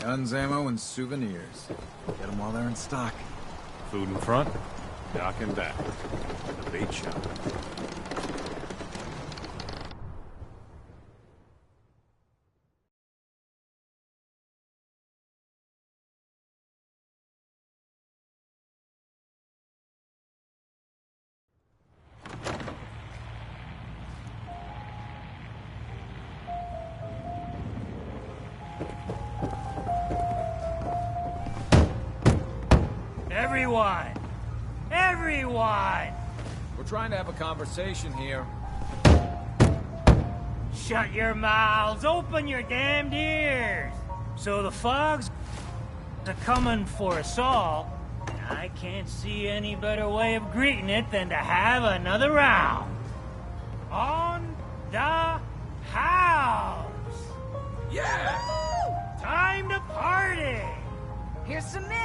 Guns, ammo, and souvenirs. Get them while they're in stock. Food in front, dock in back. The bait shop. Everyone! Everyone! We're trying to have a conversation here. Shut your mouths! Open your damned ears! So the fog's coming for us all, and I can't see any better way of greeting it than to have another round. On the house! Yeah! Time to party! Here's some Mitch!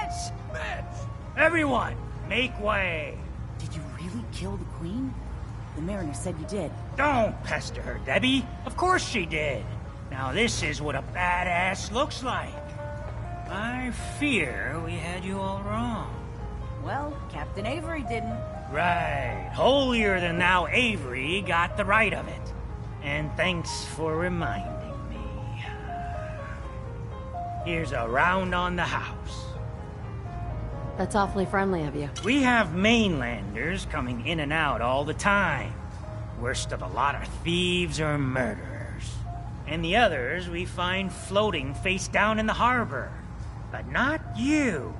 Everyone, make way! Did you really kill the Queen? The Mariner said you did. Don't pester her, Debbie. Of course she did. Now this is what a badass looks like. I fear we had you all wrong. Well, Captain Avery didn't. Right. Holier than thou Avery got the right of it. And thanks for reminding me. Here's a round on the house. That's awfully friendly of you. We have mainlanders coming in and out all the time. Worst of the lot are thieves or murderers. And the others we find floating face down in the harbor. But not you.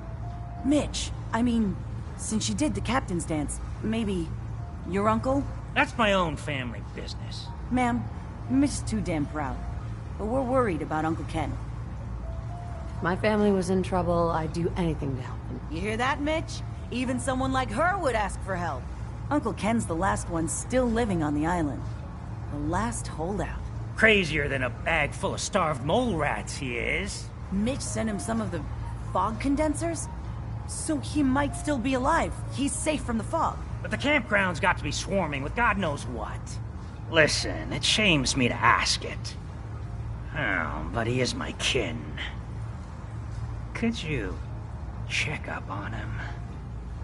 Mitch, I mean, since you did the captain's dance, maybe your uncle? That's my own family business. Ma'am, Mitch is too damn proud. But we're worried about Uncle Ken. If my family was in trouble, I'd do anything to help them. You hear that, Mitch? Even someone like her would ask for help. Uncle Ken's the last one still living on the island. The last holdout. Crazier than a bag full of starved mole rats, he is. Mitch sent him some of the fog condensers? So he might still be alive. He's safe from the fog. But the campground's got to be swarming with God knows what. Listen, it shames me to ask it. Oh, but he is my kin. Could you check up on him?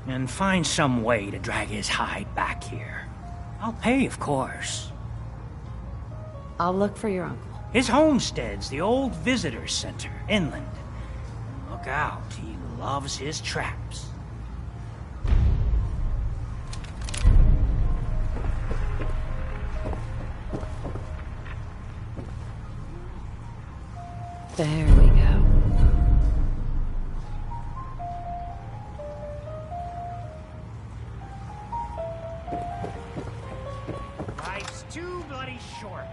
And find some way to drag his hide back here. I'll pay, of course. I'll look for your uncle. His homestead's the old visitor center, inland. Look out, he loves his traps. There we go. Life's too bloody short.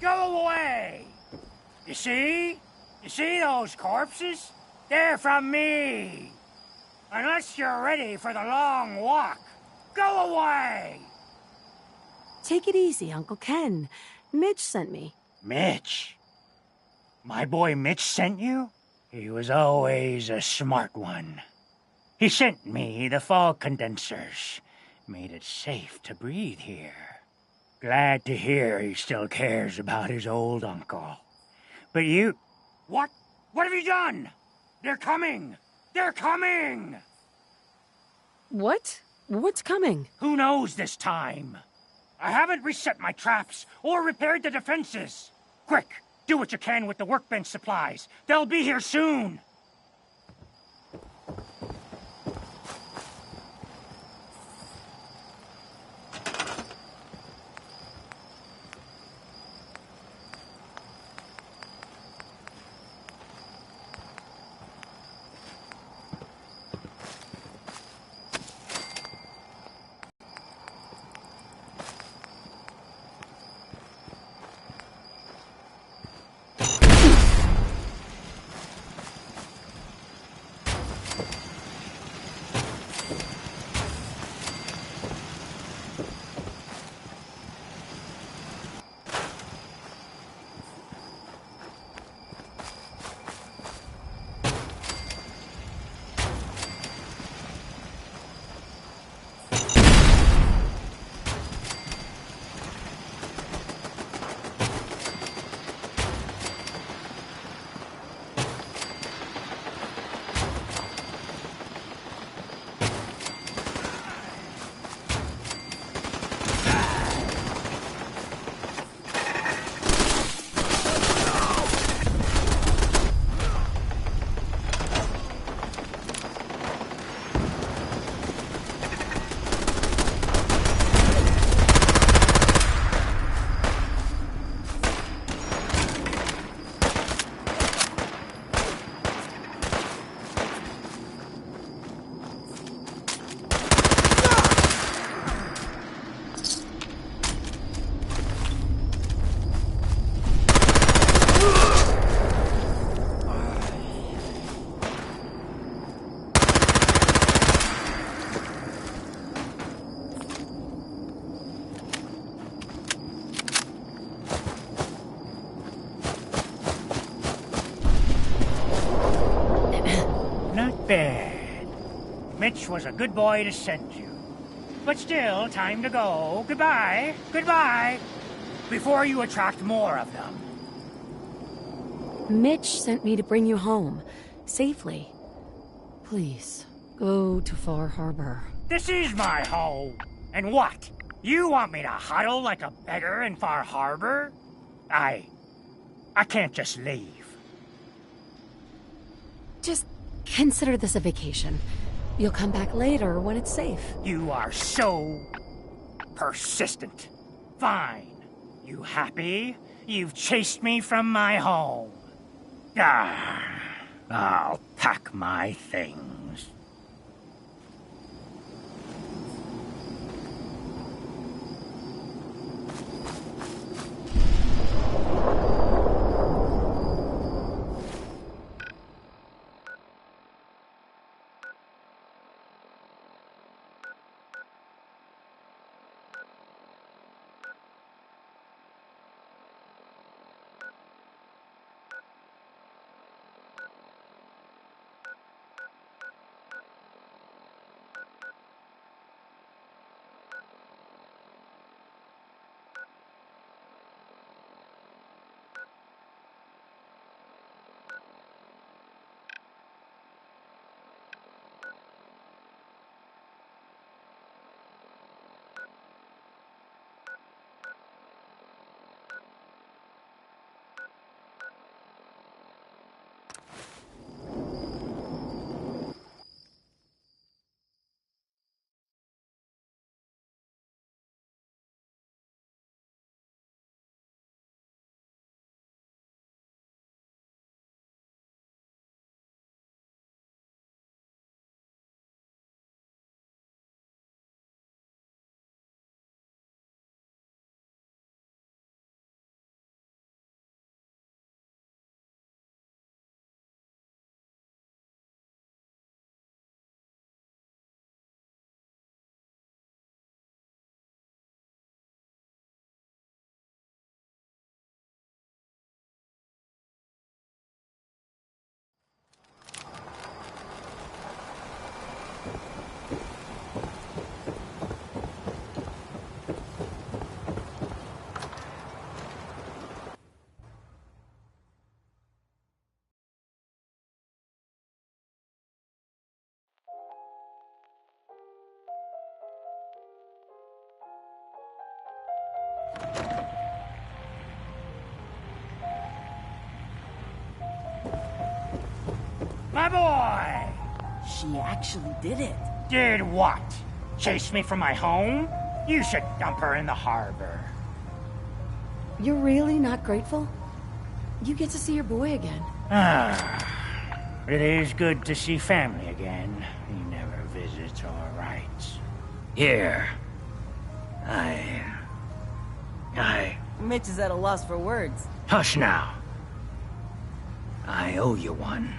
Go away! You see? You see those corpses? They're from me! Unless you're ready for the long walk, go away! Take it easy, Uncle Ken. Mitch sent me. Mitch? My boy Mitch sent you? He was always a smart one. He sent me the fog condensers. Made it safe to breathe here. Glad to hear he still cares about his old uncle. But you... What? What have you done? They're coming! They're coming! What? What's coming? Who knows this time? I haven't reset my traps or repaired the defenses. Quick, do what you can with the workbench supplies. They'll be here soon. Not bad. Mitch was a good boy to send you. But still, time to go. Goodbye. Goodbye. Before you attract more of them. Mitch sent me to bring you home. Safely. Please, go to Far Harbor. This is my home. And what? You want me to huddle like a beggar in Far Harbor? I can't just leave. Just consider this a vacation. You'll come back later when it's safe. You are so persistent. Fine. You happy? You've chased me from my home. I'll pack my things. My boy! She actually did it. Did what? Chase me from my home? You should dump her in the harbor. You're really not grateful? You get to see your boy again. It is good to see family again. He never visits or writes. Here. Mitch is at a loss for words. Hush now. I owe you one.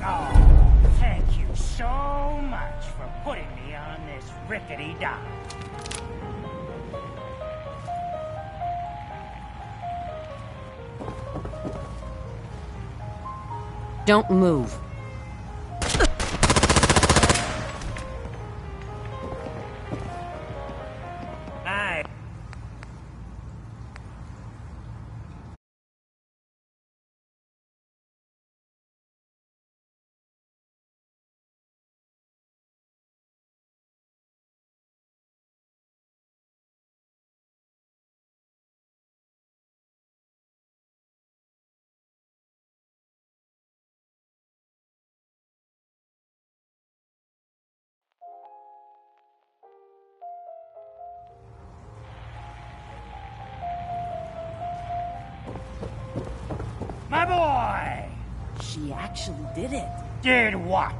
Oh, thank you so much for putting me on this rickety dock. Don't move. I... My boy! She actually did it. Did what?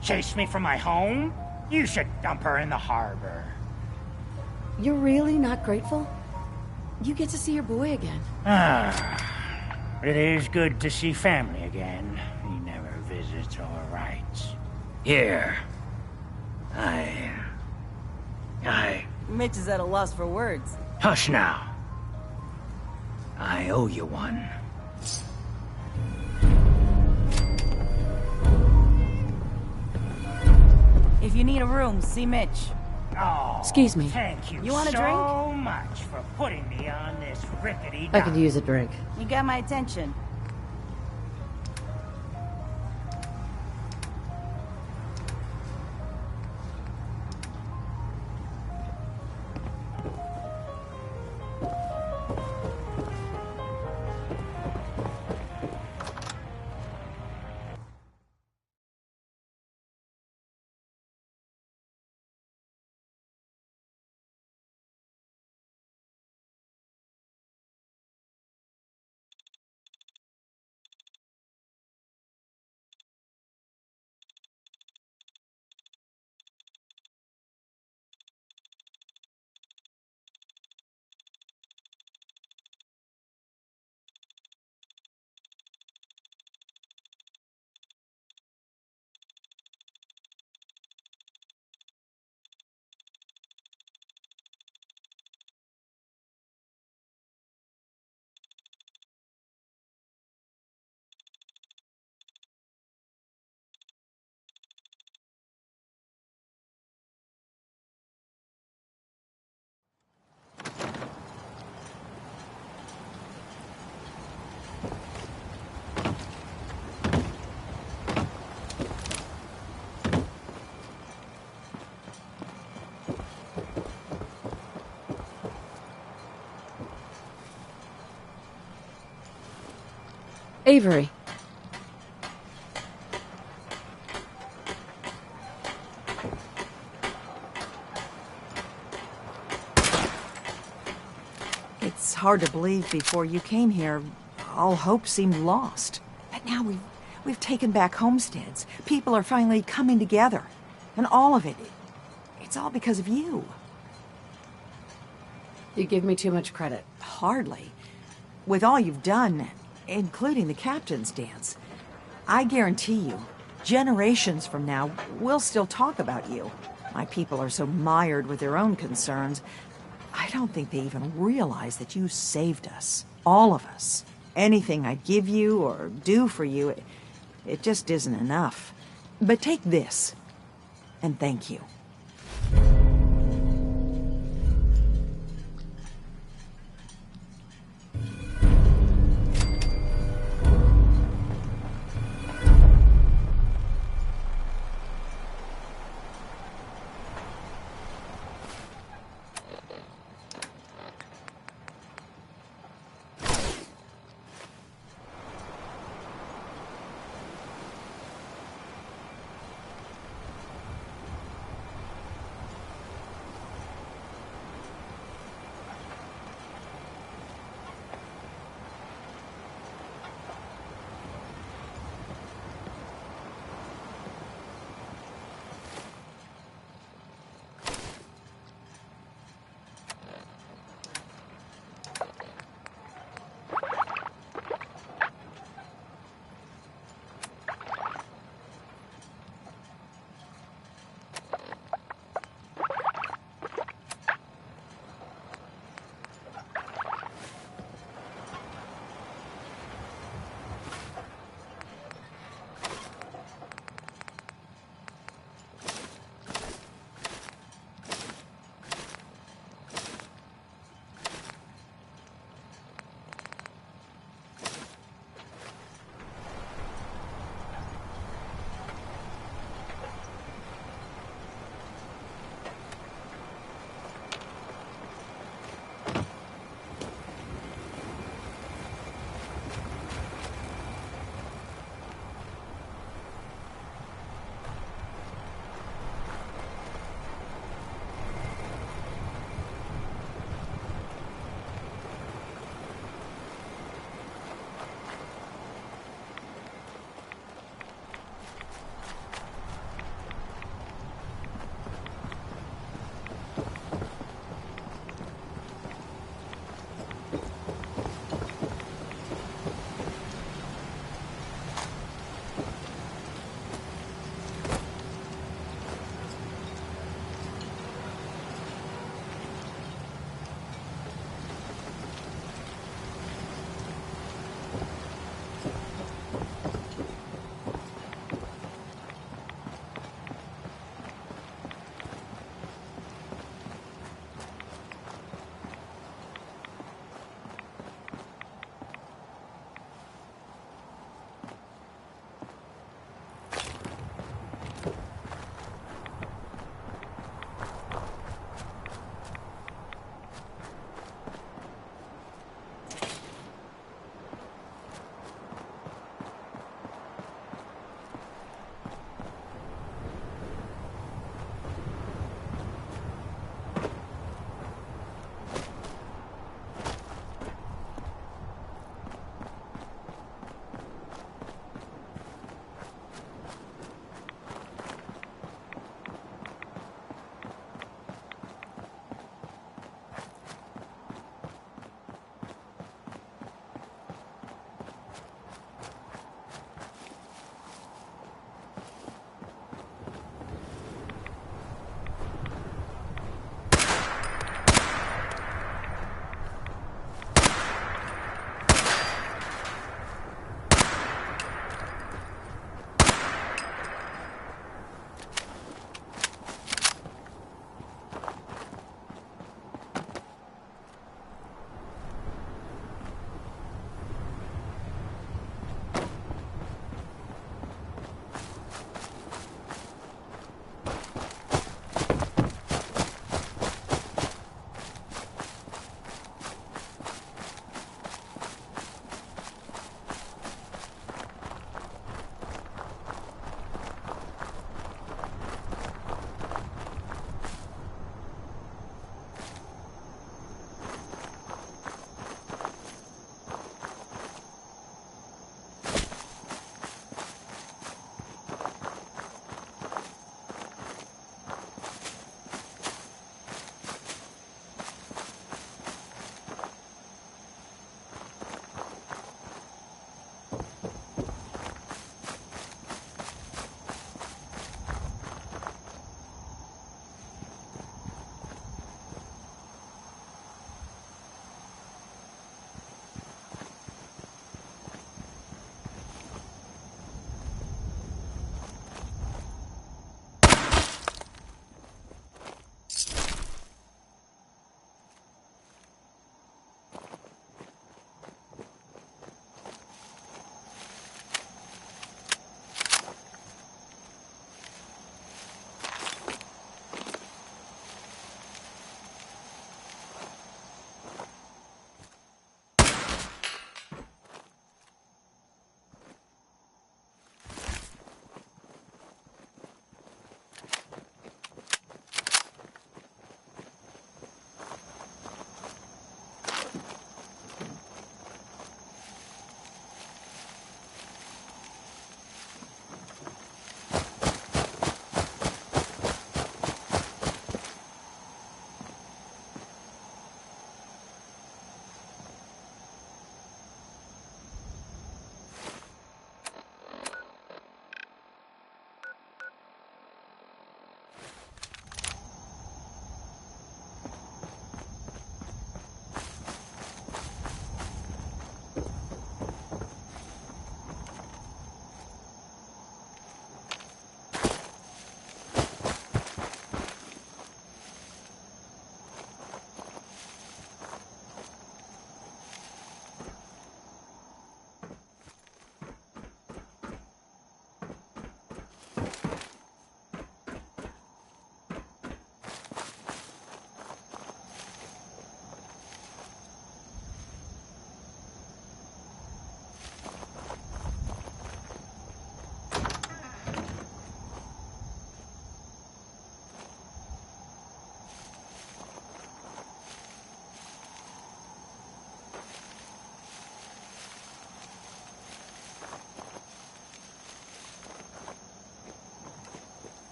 Chase me from my home? You should dump her in the harbor. You're really not grateful? You get to see your boy again. It is good to see family again. He never visits or writes. Here. Mitch is at a loss for words. Hush now. I owe you one. If you need a room, see Mitch. Oh, Excuse me. Thank you, You want a so drink? much for putting me on this rickety I dock. could use a drink. You got my attention. Avery. It's hard to believe before you came here, all hope seemed lost. But now we've taken back homesteads. People are finally coming together. And all of it, it's all because of you. You give me too much credit. Hardly. With all you've done, including the captain's dance, I guarantee you, generations from now, we'll still talk about you. My people are so mired with their own concerns, I don't think they even realize that you saved us. All of us. Anything I'd give you or do for you, it just isn't enough. But take this, and thank you.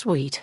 Sweet.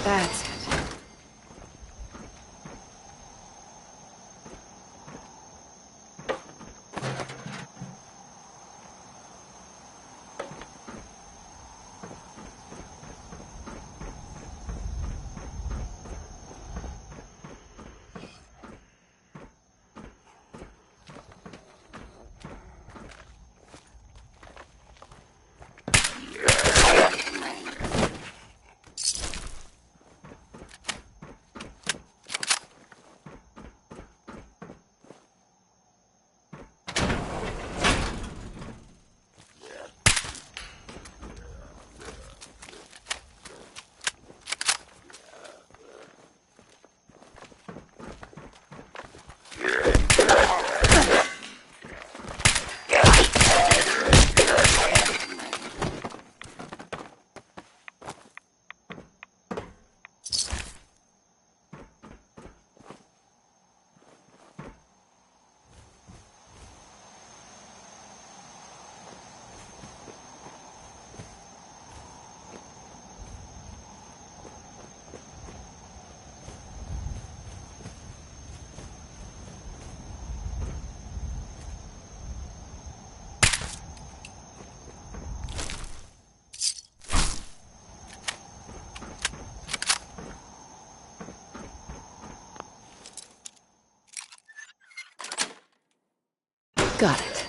That's it. Got it.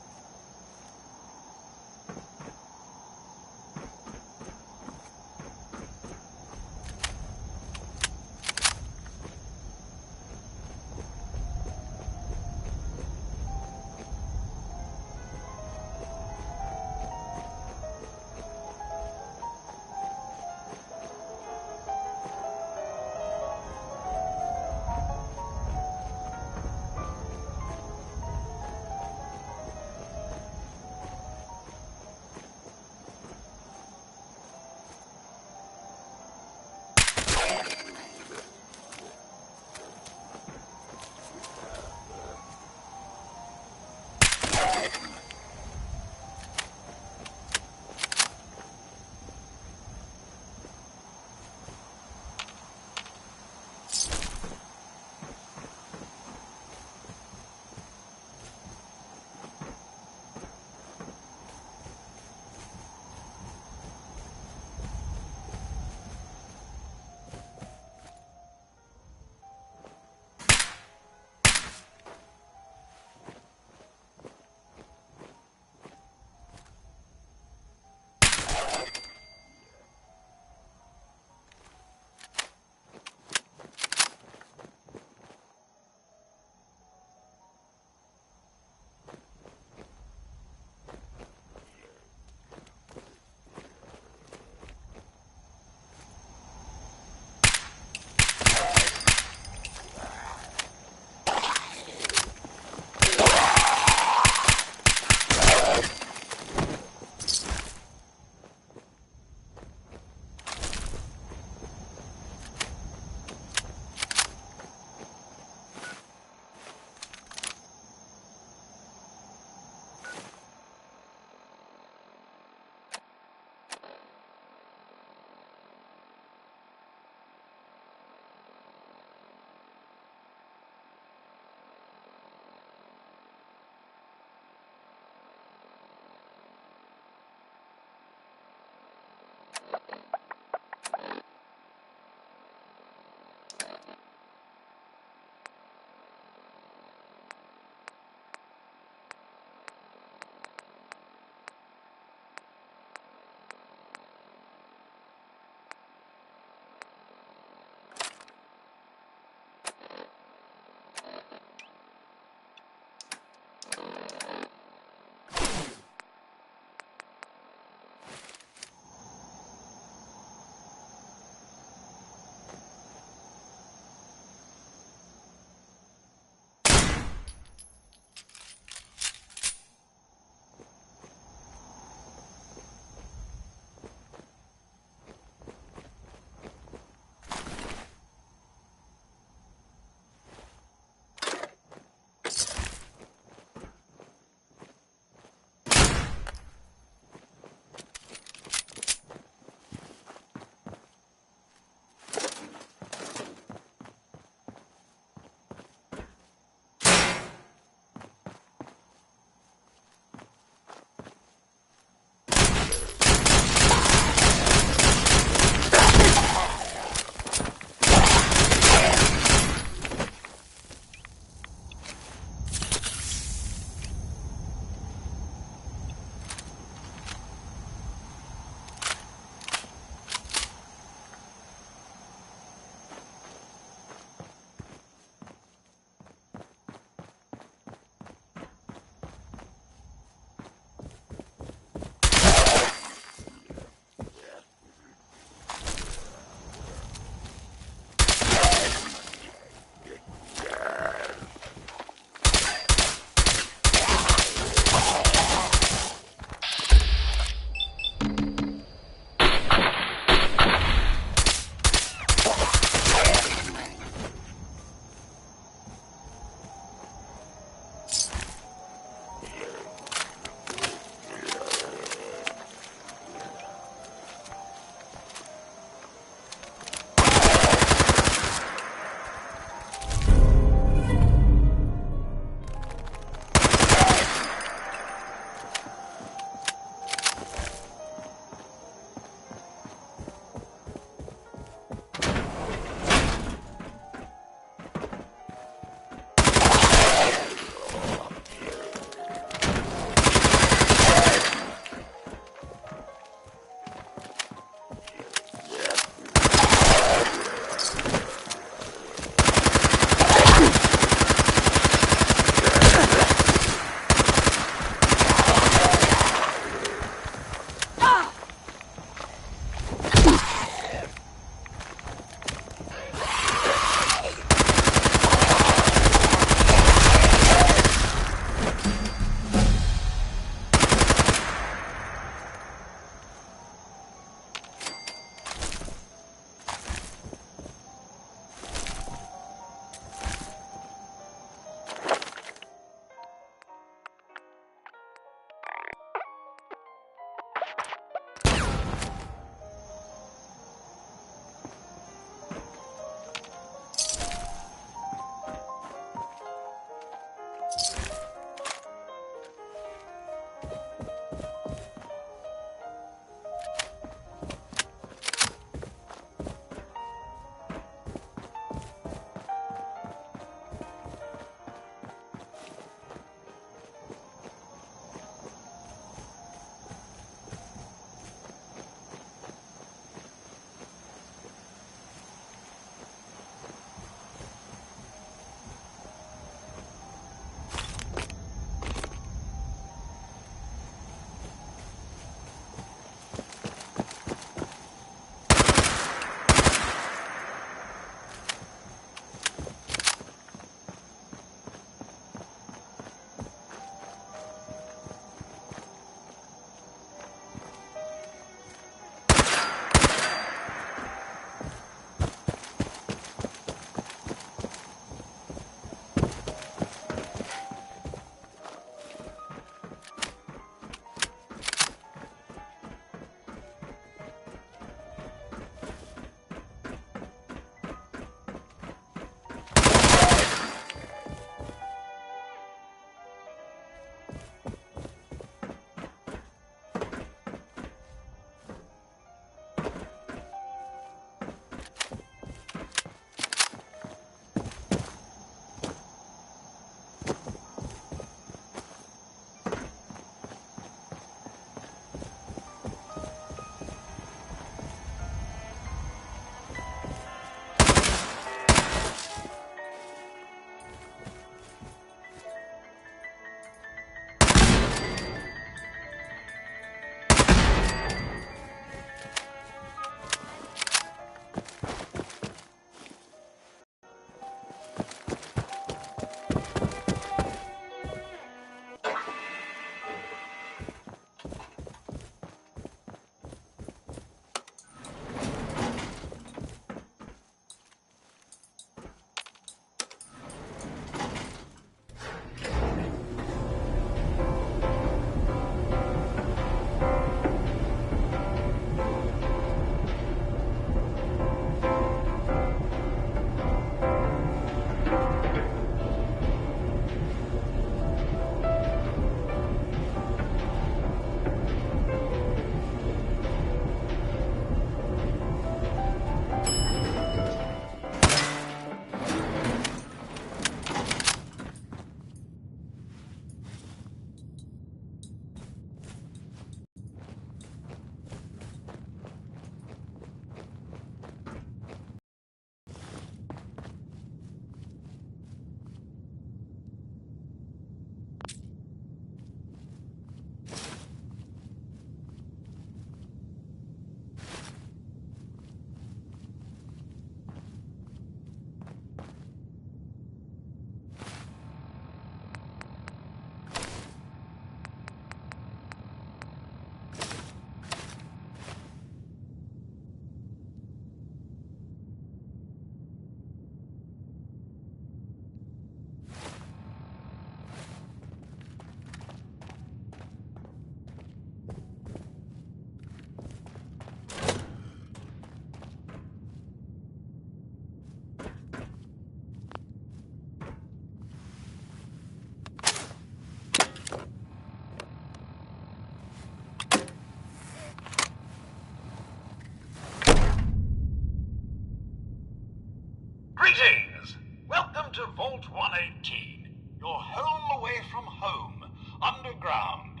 Greetings! Welcome to Vault 118, your home away from home, underground.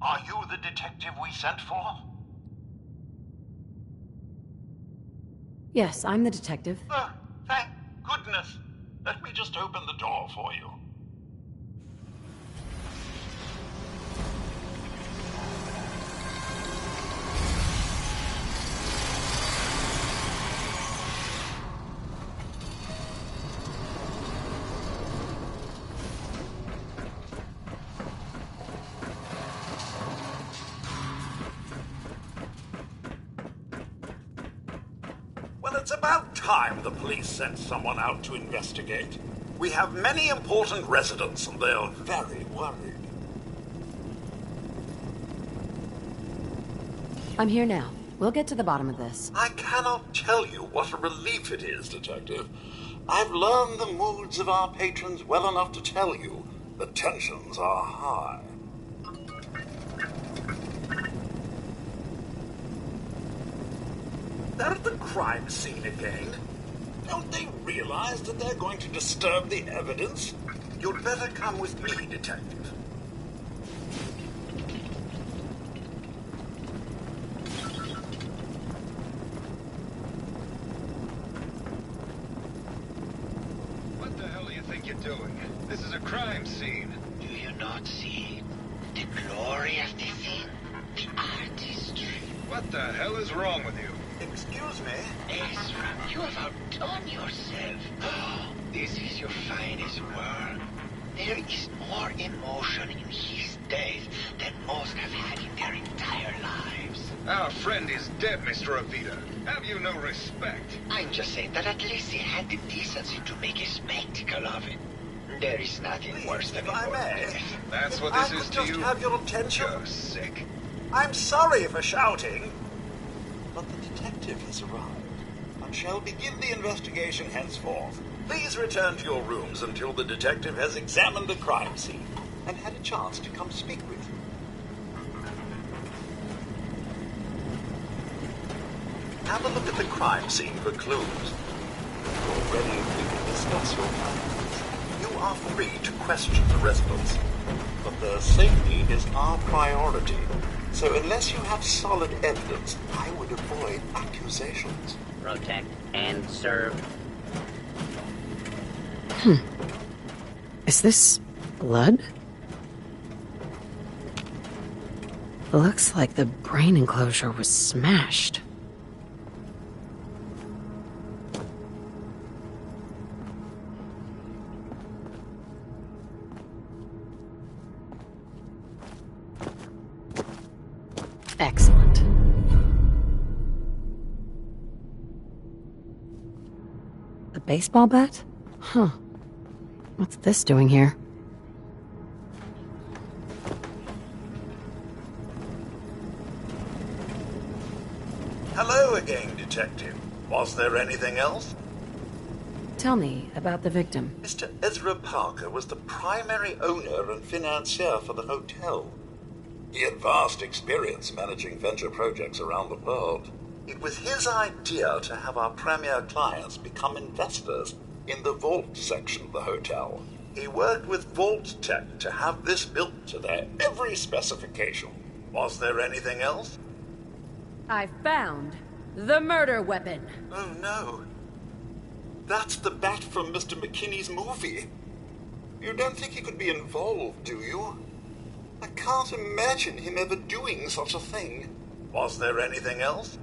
Are you the detective we sent for? Yes, I'm the detective. Oh, thank goodness. Let me just open the door for you. Well, it's about time the police sent someone out to investigate. We have many important residents, and they're very worried. I'm here now. We'll get to the bottom of this. I cannot tell you what a relief it is, Detective. I've learned the moods of our patrons well enough to tell you the tensions are high. They're at the crime scene again. Don't they realize that they're going to disturb the evidence? You'd better come with me, Detective. What the hell do you think you're doing? This is a crime scene. Do you not see the glory of the scene? The artistry. What the hell is wrong with you? Excuse me? Ezra, you have outdone yourself. Oh, this is your finest work. There is more emotion in his death than most have had in their entire lives. Our friend is dead, Mr. Avita. Have you no respect? I'm just saying that at least he had the decency to make a spectacle of it. There is nothing worse than if I a may. death. That's what I this could is to just you? have your attention. You're sick. I'm sorry for shouting, but the detective has arrived and shall begin the investigation henceforth. Please return to your rooms until the detective has examined the crime scene and had a chance to come speak with you. Have a look at the crime scene for clues. When you're ready, we can discuss your findings. You are free to question the residents, but their safety is our priority. So unless you have solid evidence, I would avoid accusations. Protect and serve. Is this blood? Looks like the brain enclosure was smashed. Excellent. A baseball bat? Huh. What's this doing here? Hello again, Detective. Was there anything else? Tell me about the victim. Mr. Ezra Parker was the primary owner and financier for the hotel. He had vast experience managing venture projects around the world. It was his idea to have our premier clients become investors in the Vault section of the hotel. He worked with Vault Tech to have this built to their every specification. Was there anything else? I found the murder weapon. Oh no. That's the bat from Mr. McKinney's movie. You don't think he could be involved, do you? I can't imagine him ever doing such a thing. Was there anything else?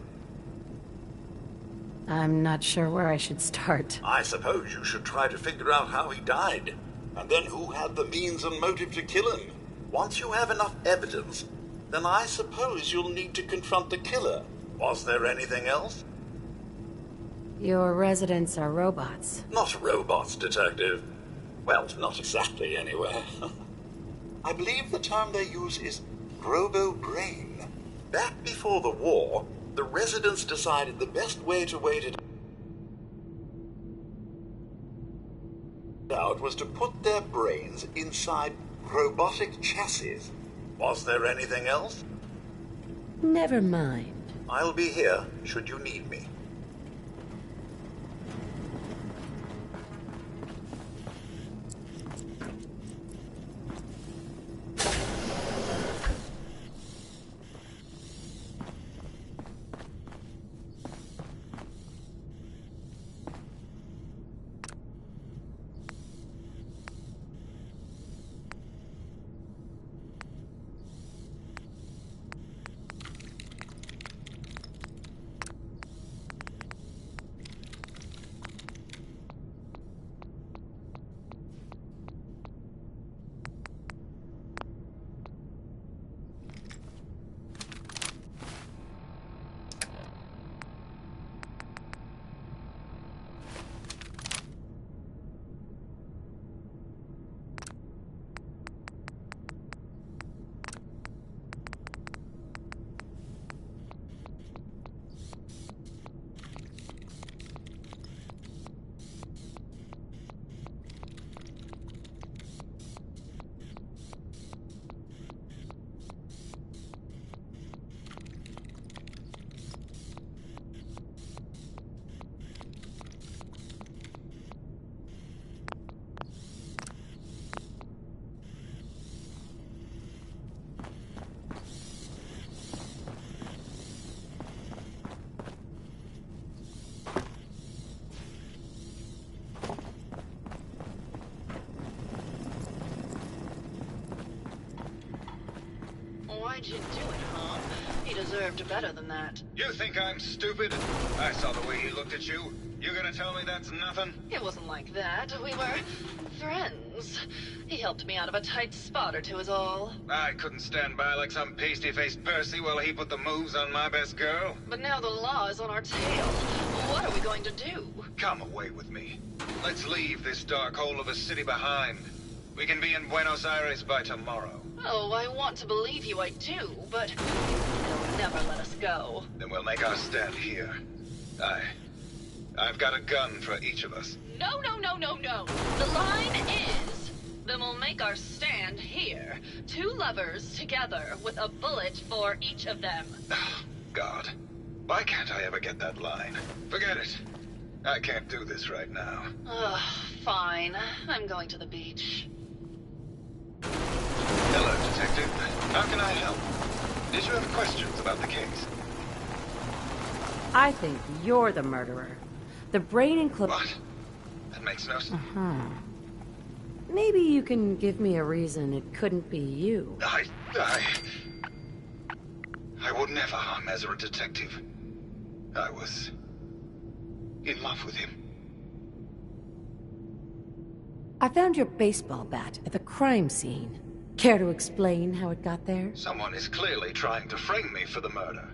I'm not sure where I should start. I suppose you should try to figure out how he died, and then who had the means and motive to kill him. Once you have enough evidence, then I suppose you'll need to confront the killer. Was there anything else? Your residents are robots. Not robots, Detective. Well, not exactly, anyway. I believe the term they use is robo-brain. Back before the war, the residents decided the best way to wait it out was to put their brains inside robotic chassis. Was there anything else? Never mind. I'll be here should you need me. Why'd you do it, huh? He deserved better than that. You think I'm stupid? I saw the way he looked at you. You gonna tell me that's nothing? It wasn't like that. We were friends. He helped me out of a tight spot or two is all. I couldn't stand by like some pasty-faced Percy while he put the moves on my best girl. But now the law is on our tail. What are we going to do? Come away with me. Let's leave this dark hole of a city behind. We can be in Buenos Aires by tomorrow. Oh, I want to believe you, I do, but they'll never let us go. Then we'll make our stand here. I've got a gun for each of us. No, no, no, no, no. The line is, then we'll make our stand here. 2 lovers together with a bullet for each of them. God. Why can't I ever get that line? Forget it. I can't do this right now. Ugh, fine. I'm going to the beach. Hello, Detective. How can I help? Did you have questions about the case? I think you're the murderer. The brain includes... What? That makes no sense. Maybe you can give me a reason it couldn't be you. I would never harm Ezra, Detective. I was in love with him. I found your baseball bat at the crime scene. Care to explain how it got there? Someone is clearly trying to frame me for the murder.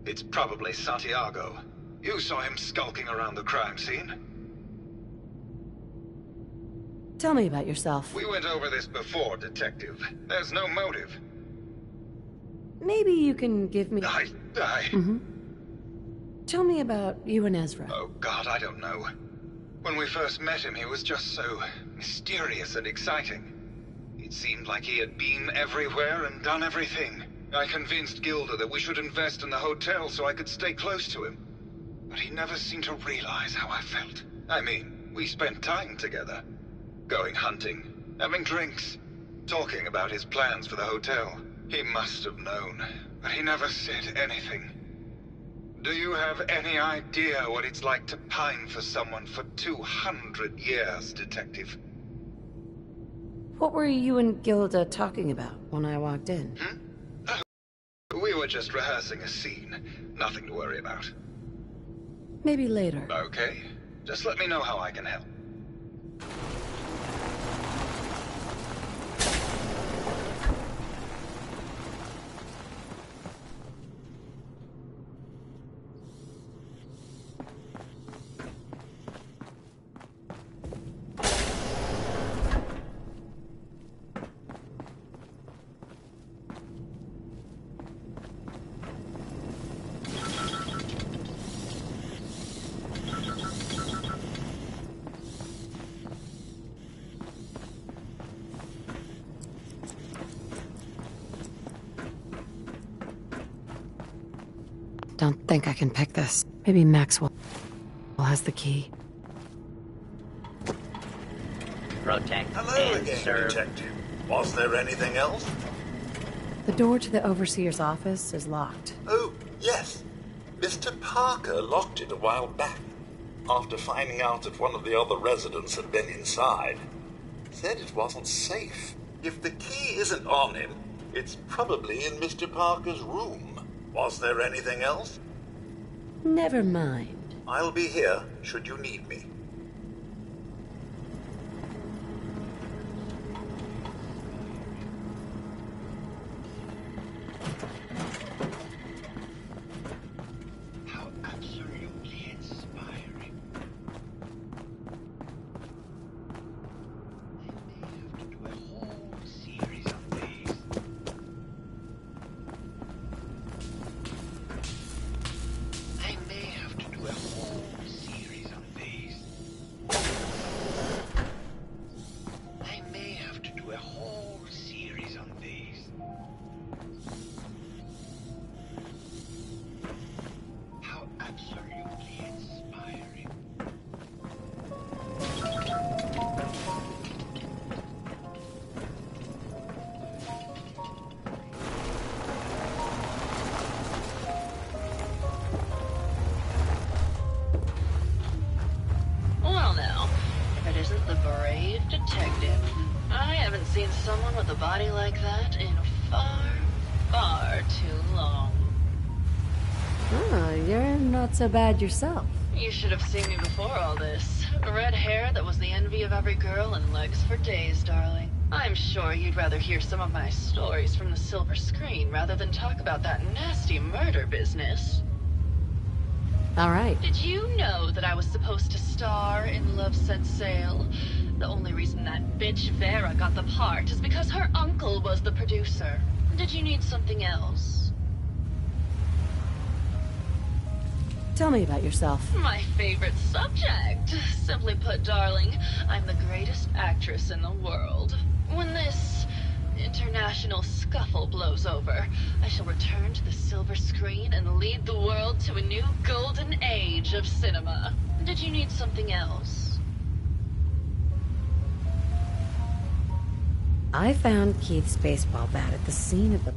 It's probably Santiago. You saw him skulking around the crime scene. Tell me about yourself. We went over this before, Detective. There's no motive. Maybe you can give me... Tell me about you and Ezra. Oh, God, I don't know. When we first met him, he was just so mysterious and exciting. It seemed like he had been everywhere and done everything. I convinced Gilda that we should invest in the hotel so I could stay close to him. But he never seemed to realize how I felt. I mean, we spent time together. Going hunting, having drinks, talking about his plans for the hotel. He must have known, but he never said anything. Do you have any idea what it's like to pine for someone for 200 years, Detective? What were you and Gilda talking about when I walked in? We were just rehearsing a scene. Nothing to worry about. Maybe later. Okay. Just let me know how I can help. Don't think I can pick this. Maybe Maxwell has the key. Protect Hello and again, serve. Detective. Was there anything else? The door to the overseer's office is locked. Oh, yes. Mr. Parker locked it a while back, after finding out that one of the other residents had been inside. Said it wasn't safe. If the key isn't on him, it's probably in Mr. Parker's room. Was there anything else? Never mind. I'll be here should you need me. How absolutely inspiring. I may have to do a whole series of these. I may have to do a whole series of these. I may have to do a whole series of these. How absolutely inspiring. Well now, if it isn't the brave detective. I haven't seen someone with a body like that in far, far too long. You're not so bad yourself. You should have seen me before all this. Red hair that was the envy of every girl and legs for days, darling. I'm sure you'd rather hear some of my stories from the silver screen rather than talk about that nasty murder business. All right. Did you know that I was supposed to star in Love Set Sail? The only reason that bitch Vera got the part is because her uncle was the producer. Did you need something else? Tell me about yourself. My favorite subject. Simply put, darling, I'm the greatest actress in the world. When this international scuffle blows over, I shall return to the silver screen and lead the world to a new golden age of cinema. Did you need something else? I found Keith's baseball bat at the scene of the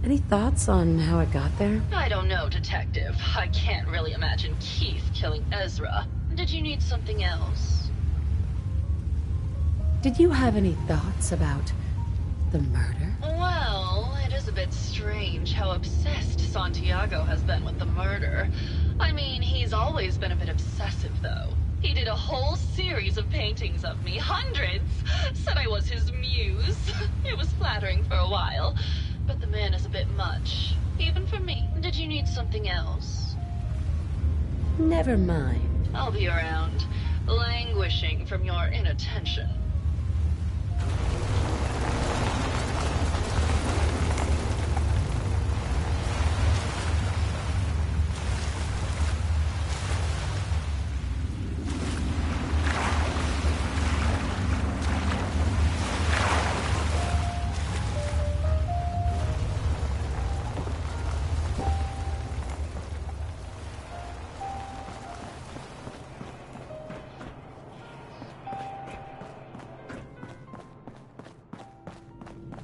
Any thoughts on how it got there? I don't know, Detective. I can't really imagine Keith killing Ezra. Did you need something else? Did you have any thoughts about the murder? Well, it is a bit strange how obsessed Santiago has been with the murder. I mean, he's always been a bit obsessive, though. He did a whole series of paintings of me, hundreds. Said I was his muse. It was flattering for a while, but the man is a bit much, even for me. Did you need something else? Never mind. I'll be around, languishing from your inattention.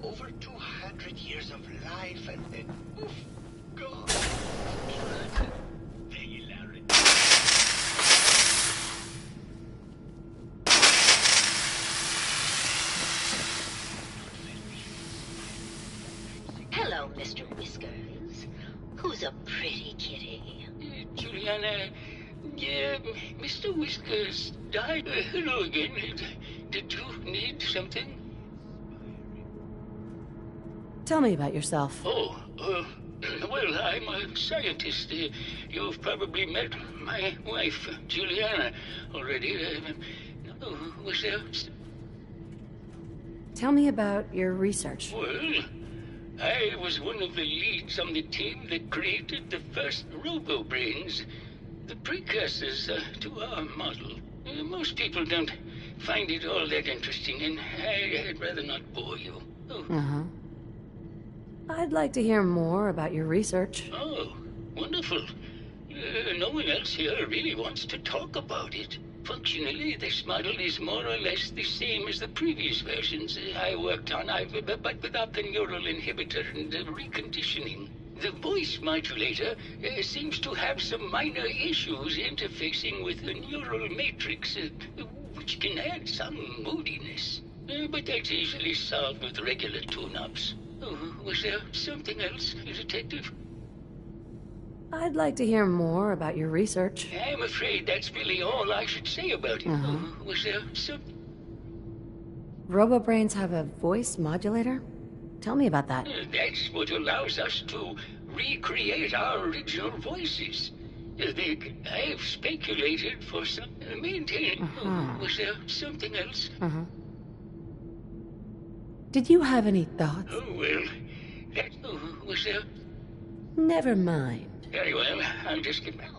Over 200 years of life and then... Oof, God. Very Larry. Hello, Mr. Whiskers. Who's a pretty kitty? Juliana, Mr. Whiskers died. Hello again. Did you need something? Tell me about yourself. Oh, well, I'm a scientist. You've probably met my wife, Juliana, already. Was there... Tell me about your research. Well, I was one of the leads on the team that created the first robo-brains, the precursors to our model. Most people don't find it all that interesting, and I'd rather not bore you. Oh. Uh-huh. I'd like to hear more about your research. Oh, wonderful. No one else here really wants to talk about it. Functionally, this model is more or less the same as the previous versions I worked on, but without the neural inhibitor and the reconditioning. The voice modulator seems to have some minor issues interfacing with the neural matrix, which can add some moodiness. But that's easily solved with regular tune-ups. Oh, was there something else, Detective? I'd like to hear more about your research. I'm afraid that's really all I should say about it. Uh-huh. Oh, was there something? Robobrains have a voice modulator? Tell me about that. That's what allows us to recreate our original voices. I've speculated for some... Maintain... Uh-huh. Was there something else? Uh-huh. Did you have any thoughts? Oh, well, that... was there... Never mind. Very well, I'll just get back.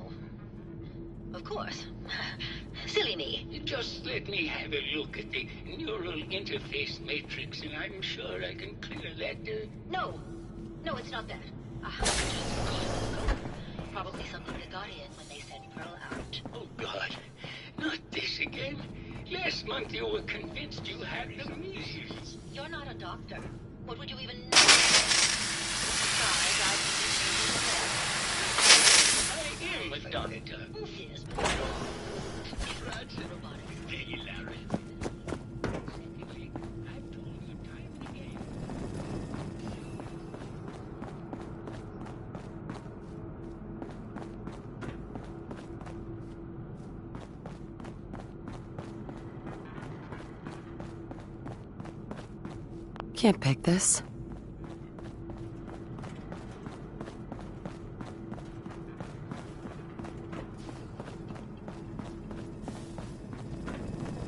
Of course. Silly me. Just let me have a look at the neural interface matrix, and I'm sure I can clear that... No, it's not that. Probably something that got in when they sent Pearl out. Oh, God. Not this again. Last month you were convinced you had the measles. You're not a doctor. What would you even know? Besides, I am a doctor. Yes, but... robotics. Very Larry. Secondly, I've told you time and again. Can't pick this.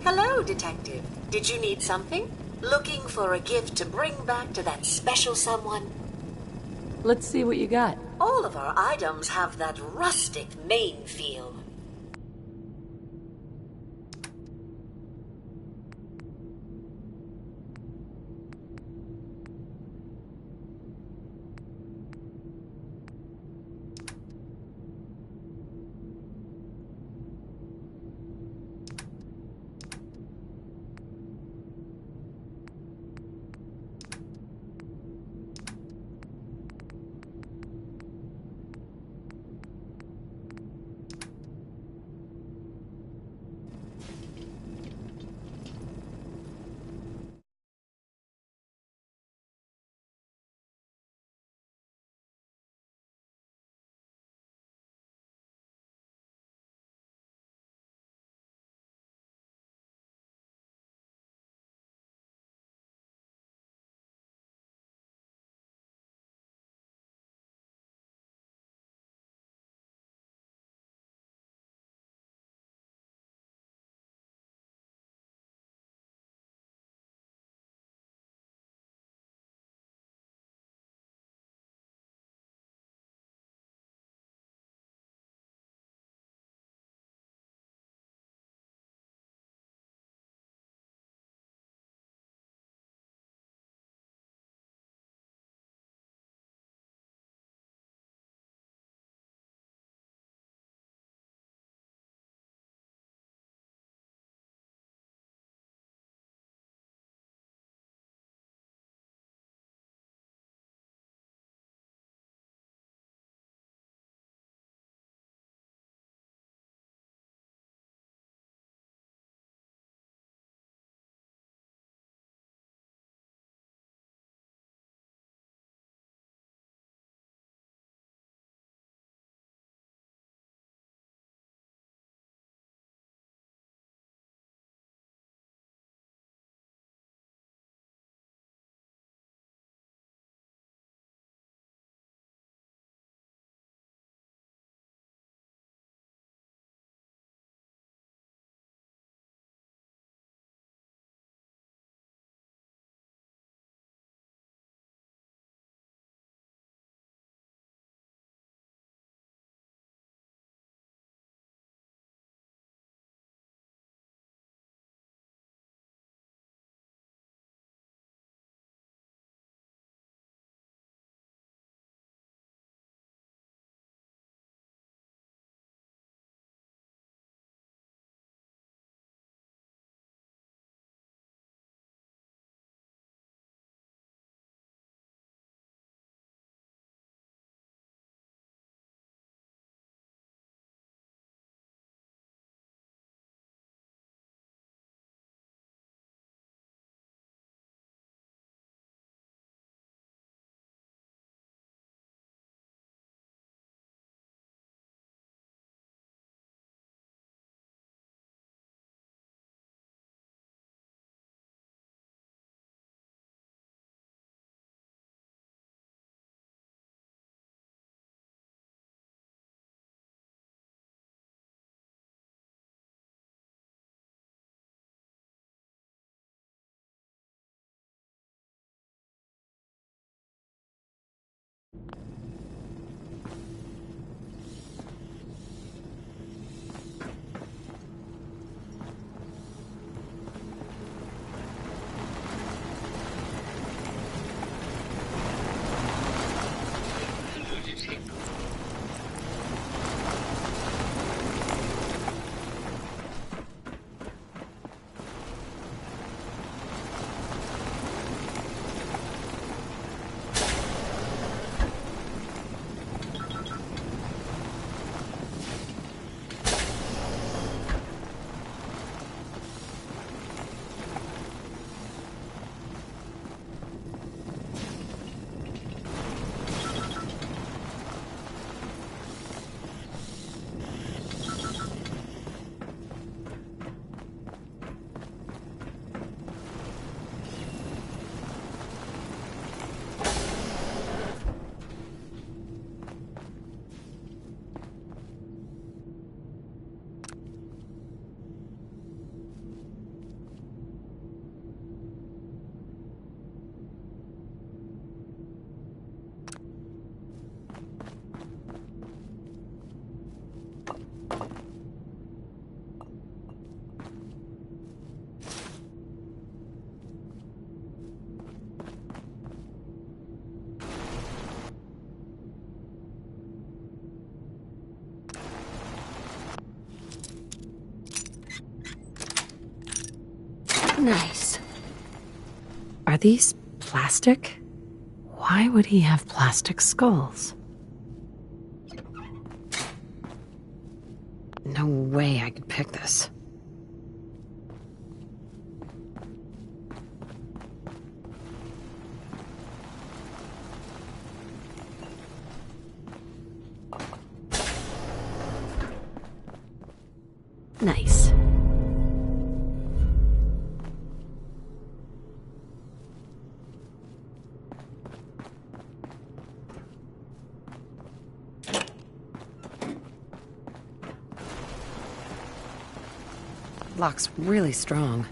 Hello, Detective. Did you need something? Looking for a gift to bring back to that special someone? Let's see what you got. All of our items have that rustic Maine feel. Nice. Are these plastic? Why would he have plastic skulls? No way I could pick this. Nice. Lock's really strong.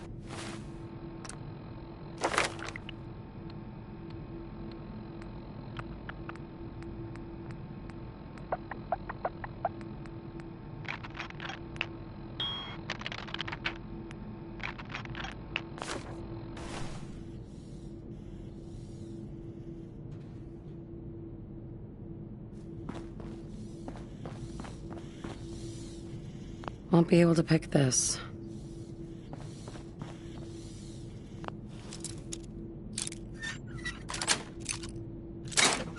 Won't be able to pick this.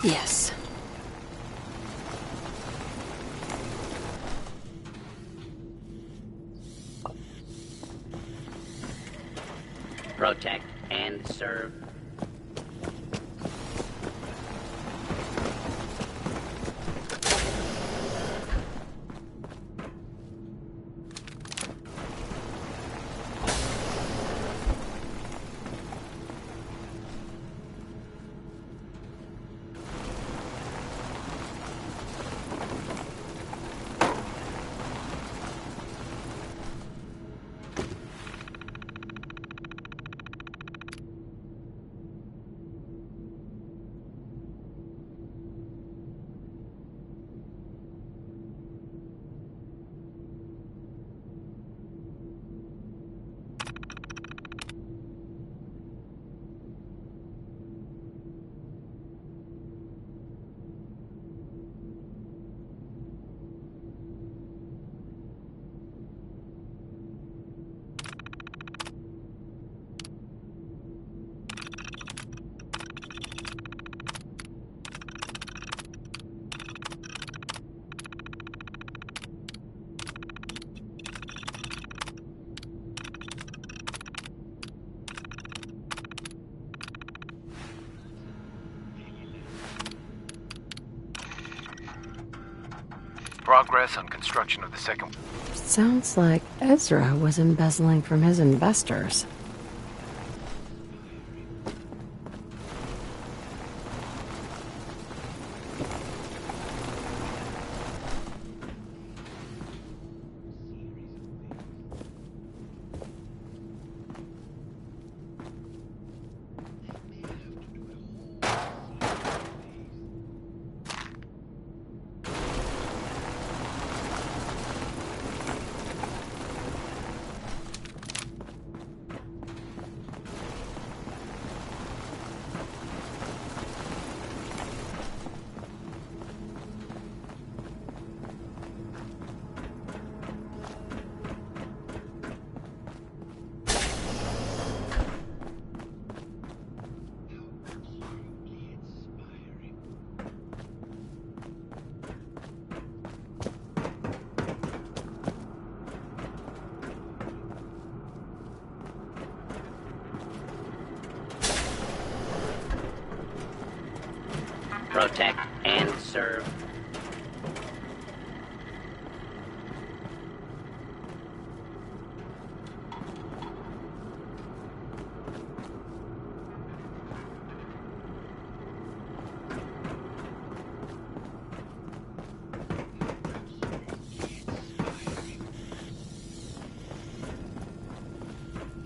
Yes. Protect and serve. Progress on construction of the second... Sounds like Ezra was embezzling from his investors. Protect and serve.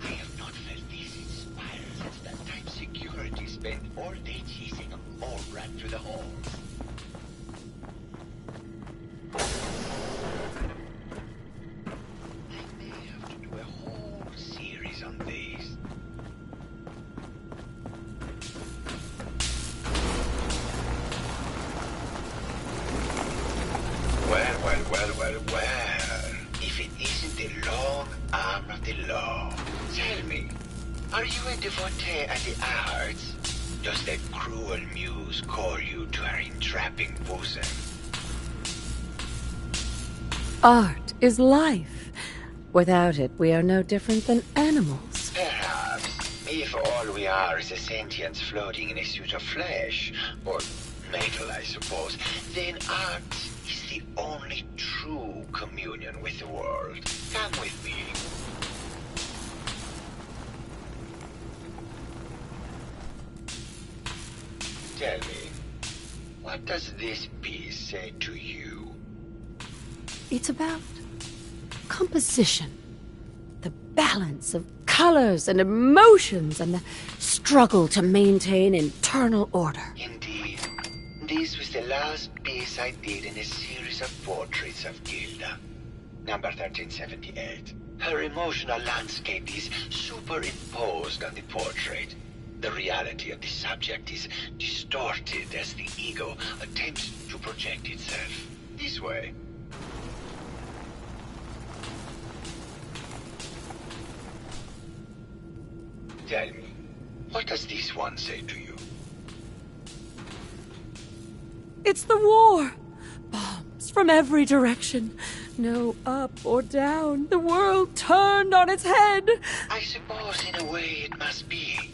I have not felt this inspired since that time security spent all day chasing them all right through the halls. I may have to do a whole series on these. Well. If it isn't the long arm of the law, tell me, Are you a devotee of the arts? Does that cruel muse call you to her entrapping bosom? Art is life. Without it, we are no different than animals. Perhaps, if all we are is a sentience floating in a suit of flesh, or metal, I suppose, then art is the only true communion with the world. Come with me. Tell me, what does this piece say to you? It's about composition. The balance of colors and emotions and the struggle to maintain internal order. Indeed. This was the last piece I did in a series of portraits of Gilda. Number 1378. Her emotional landscape is superimposed on the portrait. The reality of the subject is distorted as the ego attempts to project itself. This way. Tell me, what does this one say to you? It's the war! Bombs from every direction. No up or down. The world turned on its head. I suppose in a way it must be.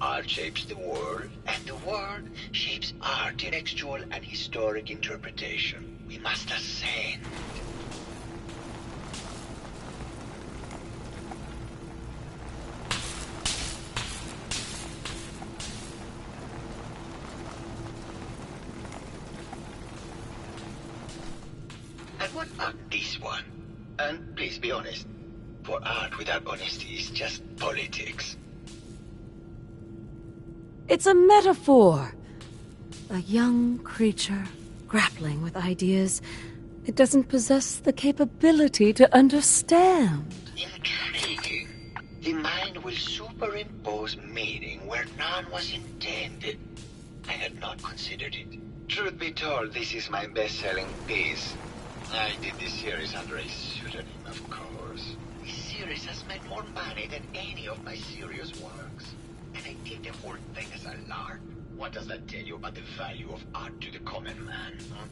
Art shapes the world, and the world shapes art, textual and historic interpretation. We must ascend. And what about this one? And please be honest, for art without honesty is just politics. It's a metaphor. A young creature grappling with ideas it doesn't possess the capability to understand. Intriguing. The mind will superimpose meaning where none was intended. I had not considered it. Truth be told, this is my best-selling piece. I did this series under a pseudonym, of course. This series has made more money than any of my serious works. And I did the whole thing as a lark. What does that tell you about the value of art to the common man, huh?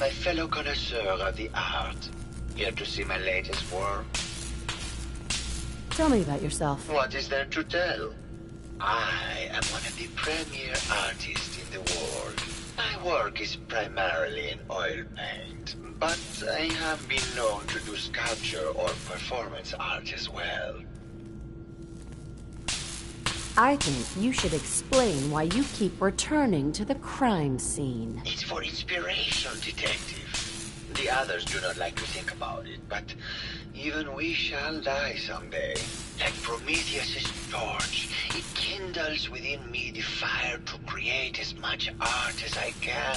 My fellow connoisseur of the art. Here to see my latest work? Tell me about yourself. What is there to tell? I am one of the premier artists in the world. My work is primarily in oil paint, but I have been known to do sculpture or performance art as well. I think you should explain why you keep returning to the crime scene. It's for inspiration, detective. The others do not like to think about it, but even we shall die someday. Like Prometheus' torch, it kindles within me the fire to create as much art as I can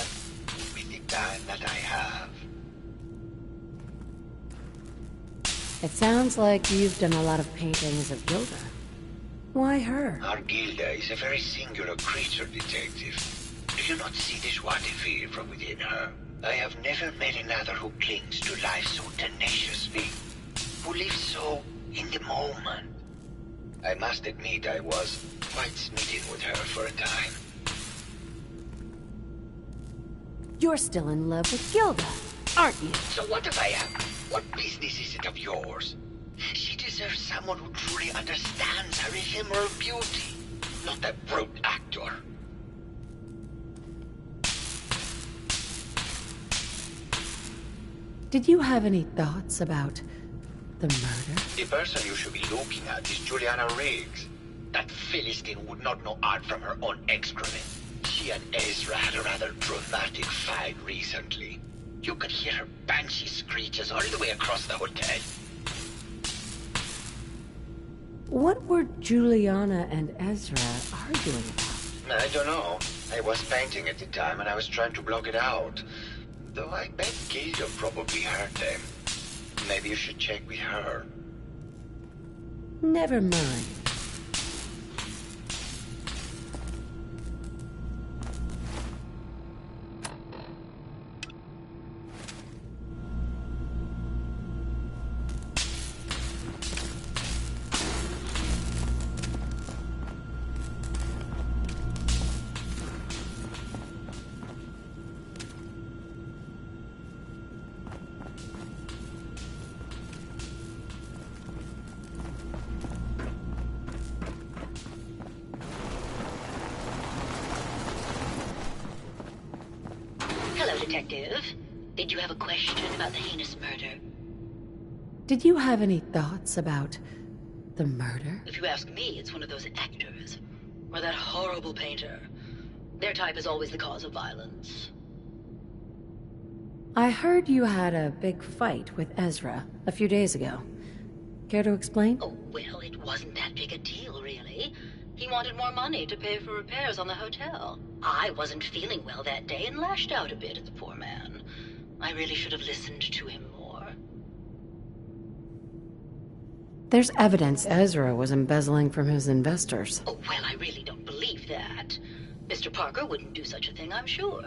with the time that I have. It sounds like you've done a lot of paintings of Gilda. Why her? Our Gilda is a very singular creature, detective. Do you not see the joie de vivre from within her? I have never met another who clings to life so tenaciously, who lives so in the moment. I must admit I was quite smitten with her for a time. You're still in love with Gilda, aren't you? So what if I am? What business is it of yours? She deserves someone who truly understands her ephemeral beauty, not that brute actor. Did you have any thoughts about the murder? The person you should be looking at is Juliana Riggs. That Philistine would not know art from her own excrement. She and Ezra had a rather dramatic fight recently. You could hear her banshee screeches all the way across the hotel. What were Juliana and Ezra arguing about? I don't know. I was painting at the time and I was trying to block it out. Though I bet Gilda probably heard them. Maybe you should check with her. Never mind. Detective. Did you have a question about the heinous murder? Did you have any thoughts about the murder? If you ask me, it's one of those actors. Or that horrible painter. Their type is always the cause of violence. I heard you had a big fight with Ezra a few days ago. Care to explain? Oh, well, it wasn't that big a deal, really. He wanted more money to pay for repairs on the hotel. I wasn't feeling well that day and lashed out a bit at the poor man. I really should have listened to him more. There's evidence Ezra was embezzling from his investors. Oh, well, I really don't believe that. Mr. Parker wouldn't do such a thing, I'm sure.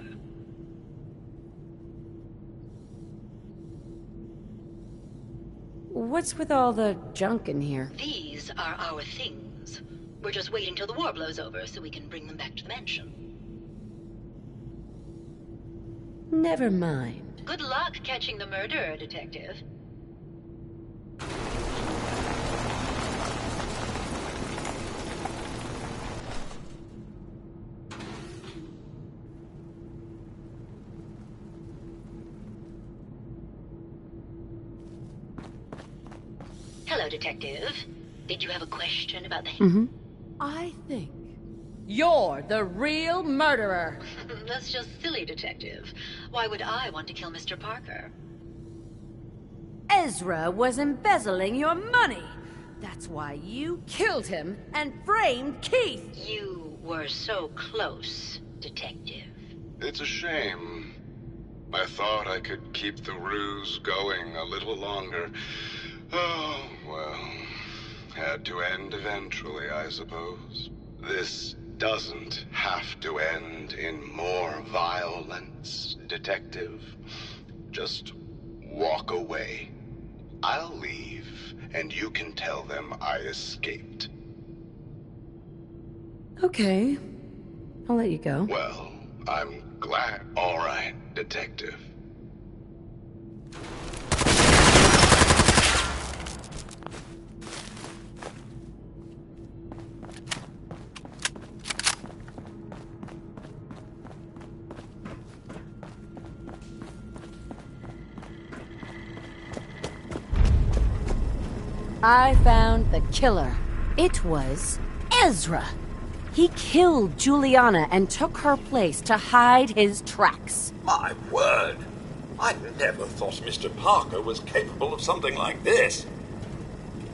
What's with all the junk in here? These are our things. We're just waiting till the war blows over so we can bring them back to the mansion. Never mind. Good luck catching the murderer, Detective. Hello, Detective. Did you have a question about the... I think you're the real murderer. That's just silly, Detective. Why would I want to kill Mr. Parker? Ezra was embezzling your money. That's why you killed him and framed Keith. You were so close, Detective. It's a shame. I thought I could keep the ruse going a little longer. Oh, well, had to end eventually, I suppose. This doesn't have to end in more violence, Detective. Just walk away. I'll leave, and you can tell them I escaped. Okay. I'll let you go. Well, I'm glad. All right, Detective. I found the killer. It was Ezra. He killed Juliana and took her place to hide his tracks. My word! I never thought Mr. Parker was capable of something like this.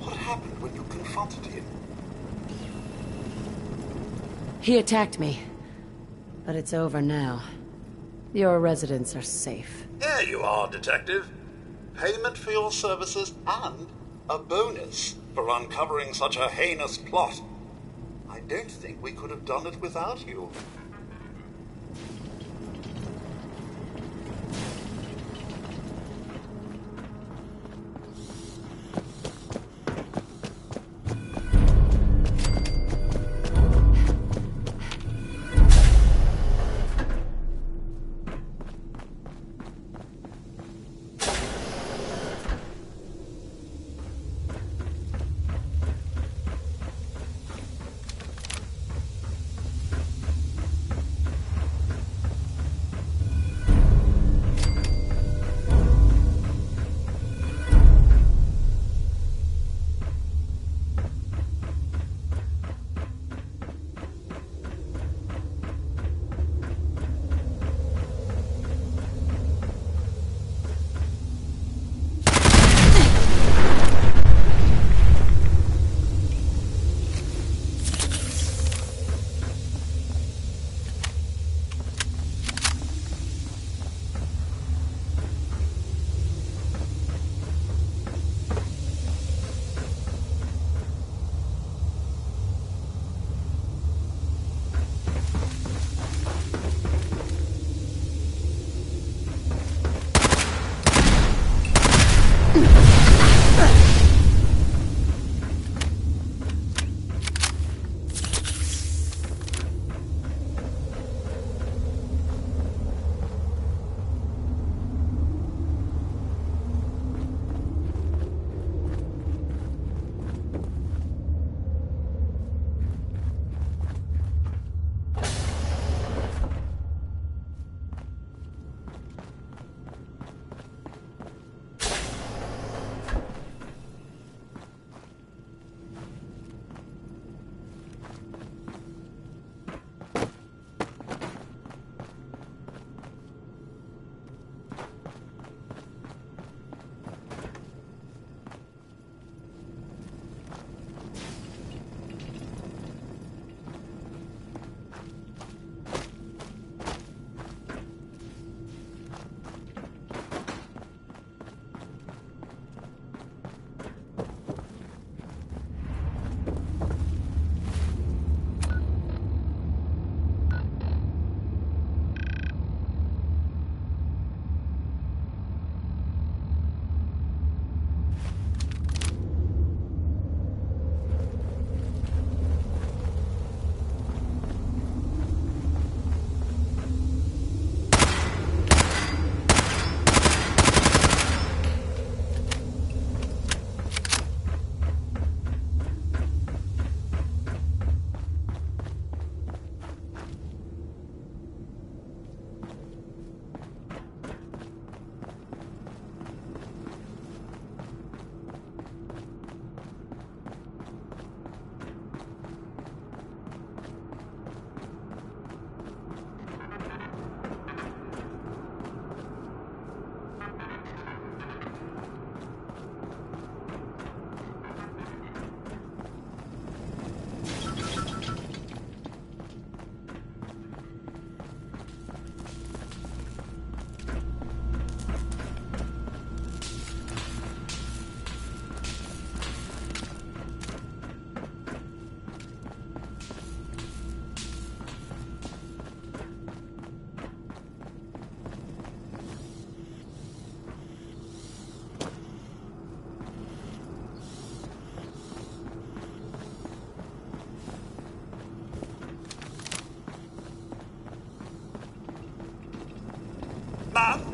What happened when you confronted him? He attacked me. But it's over now. Your residents are safe. Here you are, Detective. Payment for your services and a bonus for uncovering such a heinous plot. I don't think we could have done it without you. None?